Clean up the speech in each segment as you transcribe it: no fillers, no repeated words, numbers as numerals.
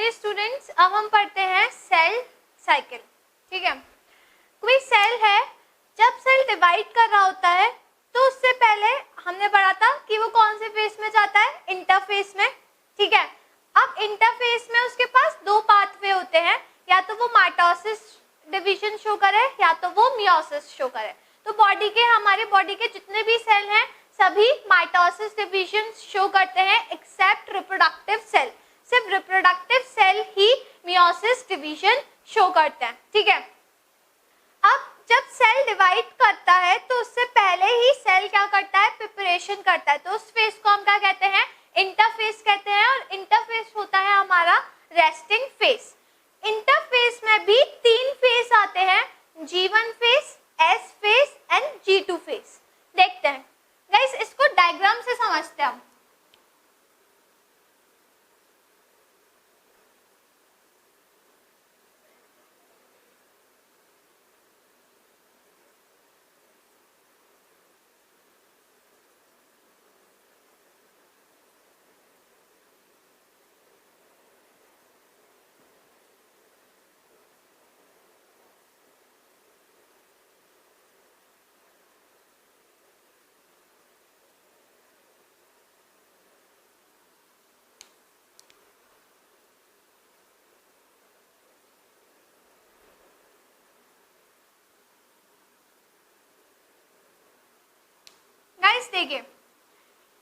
चलिए स्टूडेंट्स, अब हम पढ़ते हैं सेल साइकिल। ठीक है, कोई सेल है, जब सेल डिवाइड कर रहा होता है तो उससे पहले हमने पढ़ा था कि वो कौन से फेज में जाता है, इंटरफेज में। ठीक है, अब इंटरफेज में उसके पास दो पाथवे होते हैं, या तो वो माइटोसिस डिवीजन शो करे या तो वो मियोसिस शो करे। तो बॉडी के, हमारे बॉडी के जितने भी सेल हैं सभी माइटोसिस डिवीजन शो करते हैं एक्सेप्ट रिप्रोडक्टिव सेल। सिर्फ रिप्रोडक्टिव सेल ही मियोसिस डिवीजन शो करते हैं। ठीक है, अब जब सेल डिवाइड करता है तो उससे पहले ही सेल क्या करता है, प्रिपरेशन करता है। तो उस फेज को हम क्या कहते हैं, इंटरफेज कहते हैं। और इंटरफेज होता है हमारा रेस्टिंग फेज। इंटरफेज में भी तीन फेज आते हैं, G1 phase, S phase and G2 phase. देखते हैं गाइस, इसको डायग्राम से समझते हैं हम। गाइस देखिए,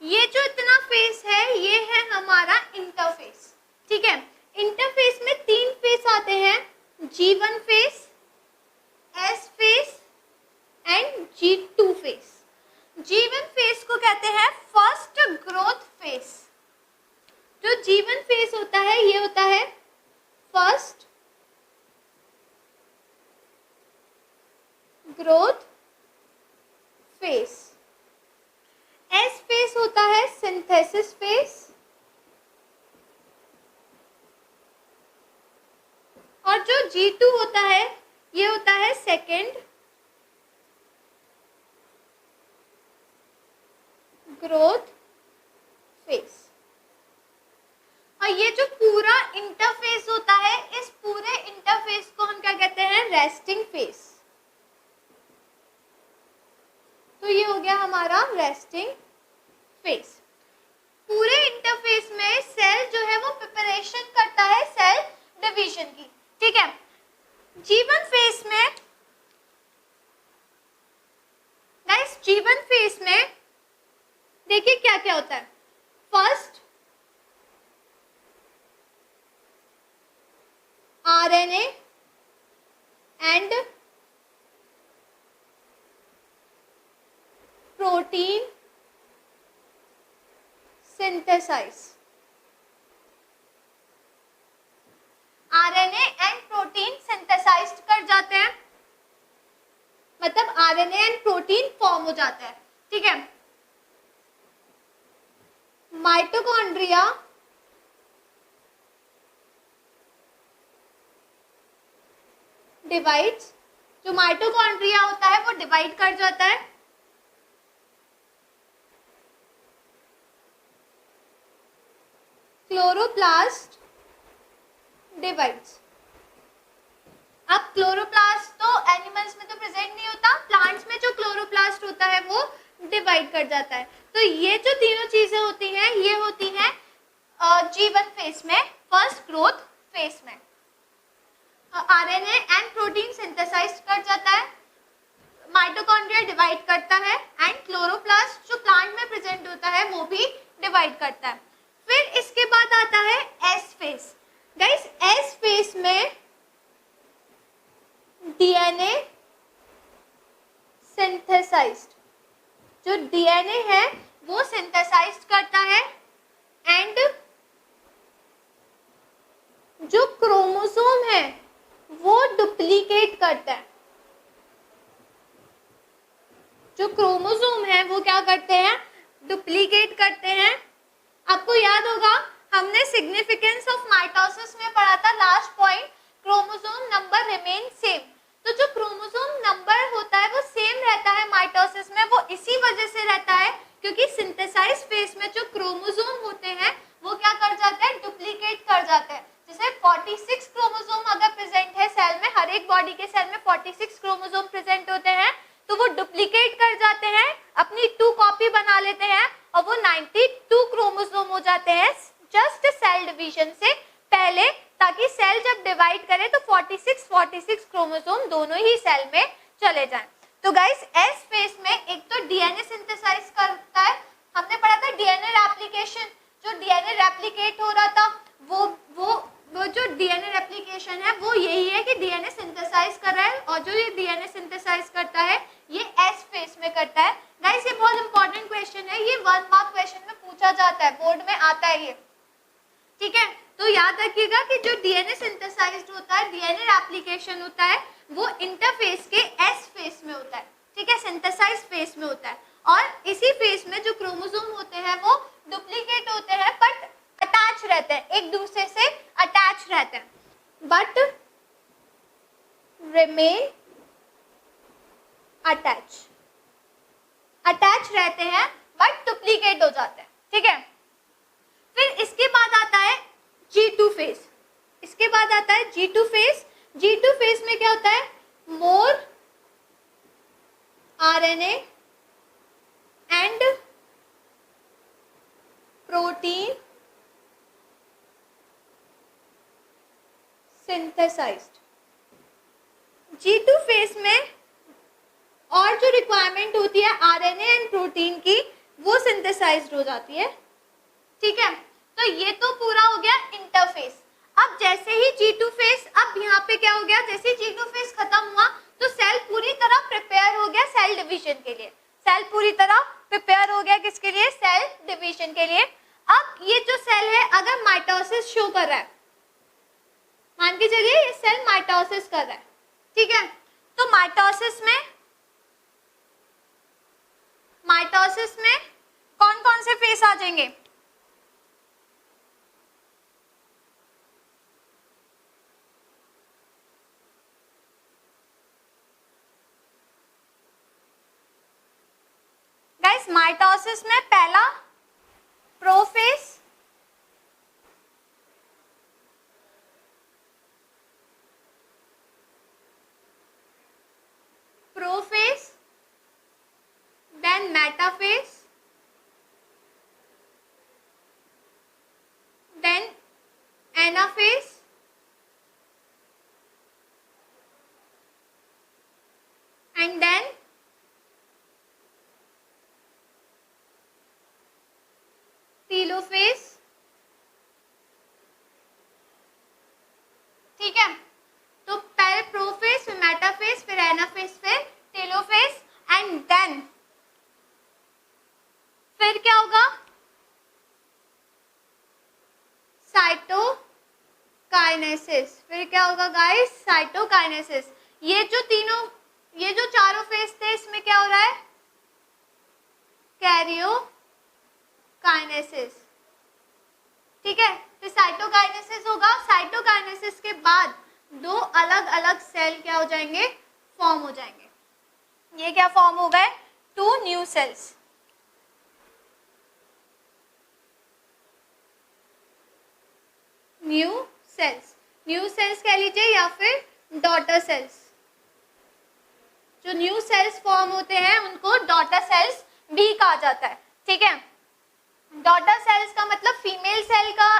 ये जो इतना फेज है ये है हमारा इंटरफेस। ठीक है, इंटरफेस में तीन फेज आते हैं, G1 phase, S phase and G2 phase. G1 phase को कहते हैं फर्स्ट ग्रोथ फेज। जो G1 फेज होता है ये होता है first growth phase. S phase होता है सिंथेसिस फेज, और जो G2 होता है ये होता है सेकेंड ग्रोथ फेज। और ये जो पूरा इंटरफेस होता है, इस पूरे इंटरफेस को हम क्या कहते हैं, रेस्टिंग फेज। तो ये हो गया हमारा रेस्टिंग फेज। पूरे इंटरफेस में सेल जो है वो प्रिपरेशन करता है सेल डिवीजन की। ठीक है, G1 फेज में गाइस, G1 फेज में देखिए क्या क्या होता है। First RNA and protein synthesize. RNA and protein synthesize कर जाते हैं, मतलब RNA एंड प्रोटीन फॉर्म हो जाता है। ठीक है, माइटोकॉन्ड्रिया डिवाइड्स। जो माइटोकॉन्ड्रिया होता है वो डिवाइड कर जाता है। Chloroplast divides. अब क्लोरोप्लास्ट तो एनिमल्स में तो प्रेजेंट नहीं होता, प्लांट्स में जो क्लोरोप्लास्ट होता है वो डिवाइड कर जाता है। तो ये जो तीनों चीजें होती हैं ये होती हैं G1 फेज में, फर्स्ट ग्रोथ फेज में। RNA एंड प्रोटीन सिंथेसाइज कर जाता है, माइटोकॉन्ड्रिया डिवाइड करता है एंड क्लोरोप्लास्ट जो प्लांट में प्रेजेंट होता है वो भी डिवाइड करता है। फिर इसके बाद आता है S phase. Guys, S phase में DNA सिंथेसाइज्ड, जो DNA है वो सिंथेसाइज करता है एंड जो क्रोमोसोम है वो डुप्लीकेट करता है। जो क्रोमोसोम है वो क्या करते हैं, डुप्लीकेट करते हैं। आपको याद होगा हमने सिग्निफिकेंस ऑफ माइटोसिस में पढ़ा था, last point, chromosome number remain same. तो जो क्रोमोसोम नंबर होता है वो सेम रहता है माइटोसिस में, वो इसी वजह से रहता है क्योंकि सिंथेसाइज फेज में जो क्रोमोसोम होते हैं वो क्या कर जाते हैं, डुप्लीकेट कर जाते हैं। जैसे 46 क्रोमोसोम अगर प्रेजेंट है सेल में, हर एक बॉडी के सेल में 46 क्रोमोसोम प्रेजेंट होते हैं, तो वो डुप्लीकेट कर जाते हैं, अपनी 2 कॉपी बना लेते हैं और वो 92 क्रोमोसोम हो जाते हैं जस्ट सेल डिवीजन से पहले, ताकि सेल जब डिवाइड करे तो 46 क्रोमोसोम दोनों ही सेल में चले जाएं। तो गाइस एस फेज में एक तो डीएनए सिंथेसाइज करता है, हमने पढ़ा था डीएनए रेप्लिकेशन, जो डीएनए रेप्लिकेट हो रहा था वो जो डीएनए रेप्लिकेशन है वो यही है कि डीएनए सिंथेसाइज कर रहा है, और जो ये डीएनए सिंथेसाइज करता है ये एस फेज में करता है। गाइस ये बहुत इंपॉर्टेंट क्वेश्चन है, ये 1 मार्क क्वेश्चन में पूछा जाता है, बोर्ड में आता है ये, ठीक है। तो याद रखिएगा कि जो डीएनए सिंथेसाइज्ड होता है, डीएनए रेप्लिकेशन होता है, वो इंटरफेज के एस फेज में होता है, ठीक है, सिंथेसाइज फेज में होता है। और इसी फेज में जो क्रोमोसोम होते हैं वो डुप्लीकेट होते हैं बट अटैच रहते हैं, एक दूसरे से अटैच रहते हैं, बट रिमेन अटैच रहते हैं बट डुप्लीकेट हो जाते हैं, ठीक है। फिर इसके बाद आता है G2 फेज, इसके बाद आता है G2 फेज। G2 फेज में क्या होता है, more RNA and protein synthesized. G2 phase में और जो रिक्वायरमेंट होती है आरएनए एंड प्रोटीन की, वो सिंथेसाइज्ड हो जाती है, ठीक है। तो ये तो पूरा हो गया इंटरफेस। अब जैसे ही G2 फेज, अब यहाँ पे क्या हो गया, जैसे ही G2 फेज खत्म हुआ तो सेल पूरी तरह प्रिपेयर हो गया सेल डिवीजन के लिए, सेल पूरी तरह प्रिपेयर हो गया किसके लिए, सेल डिवीजन के लिए। अब ये जो सेल है अगर माइटोसिस शो कर रहा है, मान के चलिए ये सेल माइटोसिस कर रहा है, ठीक है, तो माइटोसिस में कौन कौन से फेस आ जाएंगे, गाइस माइटोसिस में पहला prophase, then metaphase, then anaphase, and then telophase, ठीक है। तो पहले प्रोफेज, फिर मेटाफेज, फिर एनाफेज, फिर टेलोफेज, एंड देन फिर क्या होगा, साइटोकाइनेसिस। फिर क्या होगा गाइस, साइटोकाइनेसिस। ये जो चारों फेज थे, इसमें क्या हो रहा है, कैरियोकाइनेसिस, ठीक है। फिर साइटोकाइनेसिस होगा, साइटोकाइनेसिस के बाद 2 अलग अलग सेल क्या हो जाएंगे, फॉर्म हो जाएंगे। ये क्या फॉर्म हो गए, 2 न्यू सेल्स। न्यू सेल्स कह लीजिए या फिर डॉटर सेल्स। जो न्यू सेल्स फॉर्म होते हैं उनको डॉटर सेल्स भी कहा जाता है, ठीक है। डॉटर सेल्स का मतलब फीमेल सेल का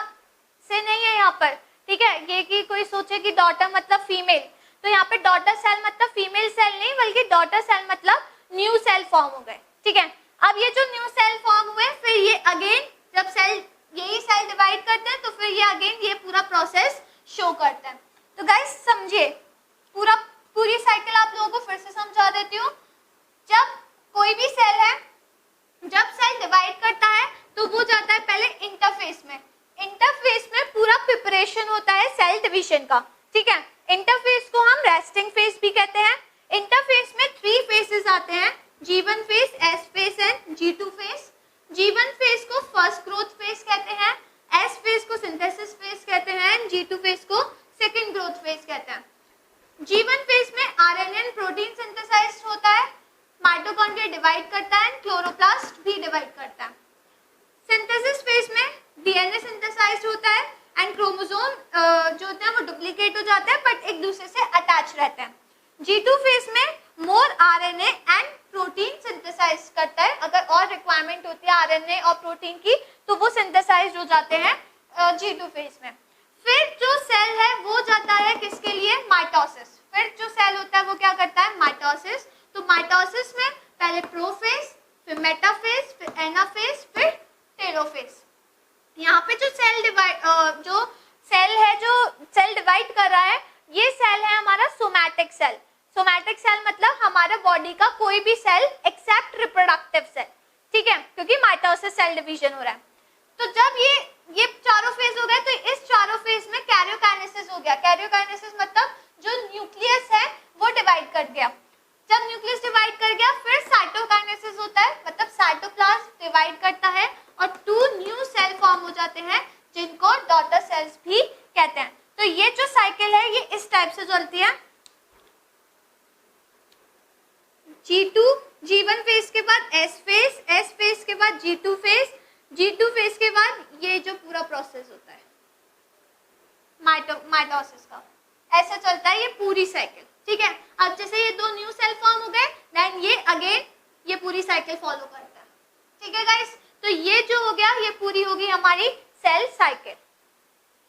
से नहीं है यहाँ पर, ठीक है, ये कि कोई सोचे कि डॉटर मतलब फीमेल, तो यहाँ पे डॉटर सेल मतलब फीमेल सेल नहीं, बल्कि डॉटर सेल मतलब न्यू सेल फॉर्म हो गए, ठीक है। अब ये जो न्यू सेल फॉर्म हुए, फिर ये अगेन जब यही सेल डिवाइड करते हैं तो फिर ये अगेन ये पूरा प्रोसेस शो करता है। तो गाइस समझिए, पूरी साइकिल आप लोगों को फिर से समझा देती हूँ। जब कोई भी सेल है, जब सेल डिवाइड करता है तो वो जाता है पहले इंटरफेस में। इंटरफेस में पूरा प्रिपरेशन होता है सेल डिवीजन का, ठीक है। इंटरफेस को हम रेस्टिंग फेज भी कहते हैं। इंटरफेस में 3 फेजेस आते हैं, G1 phase, S phase and G2 phase. G1 phase को फर्स्ट ग्रोथ फेज कहते हैं, S फेज को सिंथेसिस फेज कहते हैं, G2 फेज को सेकंड ग्रोथ फेज कहते हैं। G1 फेज में आरएनए एंड प्रोटीन सिंथेसाइज्ड होता है, माइटोकॉन्ड्रिया डिवाइड करता है, क्लोरोप्लास्ट भी डिवाइड करता है। सिंथेसिस फेज में डीएनए सिंथेसाइज्ड होता है एंड क्रोमोसोम जो होते हैं वो डुप्लीकेट हो जाते हैं बट एक दूसरे से अटैच रहते हैं। G2 फेज में मोर आरएनए एंड प्रोटीन सिंथेसाइज करता है। अगर और रिक्वायरमेंट होती है आरएनए और प्रोटीन की तो वो सिंथेसाइज हो जाते हैं G2 फेज में। फिर जो सेल है वो जाता है किसके लिए, माइटोसिस। फिर जो सेल होता है वो क्या करता है, माइटोसिस। तो माइटोसिस में पहले प्रोफेज, फिर मेटाफेज, फिर एनाफेज, फिर टेलोफेज। यहाँ पे जो सेल डिवाइड कर रहा है ये सेल है हमारा सोमैटिक सेल। सोमैटिक सेल मतलब हमारे बॉडी का कोई भी सेल एक्सेप्ट रिप्रोडक्टिव सेल, ठीक है, क्योंकि माइटोसिस सेल डिवीजन हो रहा है। तो जब ये चारों फेज हो गए तो इस चारों फेज में कैरियोकाइनेसिस हो गया। कैरियोकाइनेसिस मतलब जो न्यूक्लियस है वो डिवाइड कर गया। जब न्यूक्लियस डिवाइड कर गया फिर साइटोकाइनेसिस होता है, मतलब साइटोप्लाज्म डिवाइड करता है और 2 न्यू सेल फॉर्म हो जाते हैं जिनको डॉटर सेल्स भी कहते हैं। तो ये जो साइकिल है ये इस टाइप से चलती है। G2, G1 फेज के बाद S फेज, S फेज के बाद G2 फेज, G2 फेज के बाद ये जो पूरा प्रोसेस होता है माइटोसिस का, ऐसे चलता है ये पूरी साइकिल, ठीक है। अब जैसे ये 2 न्यू सेल फॉर्म हो गए देन ये अगेन ये पूरी साइकिल फॉलो करता है, ठीक है गाइस। तो ये जो हो गया ये पूरी होगी हमारी सेल साइकिल।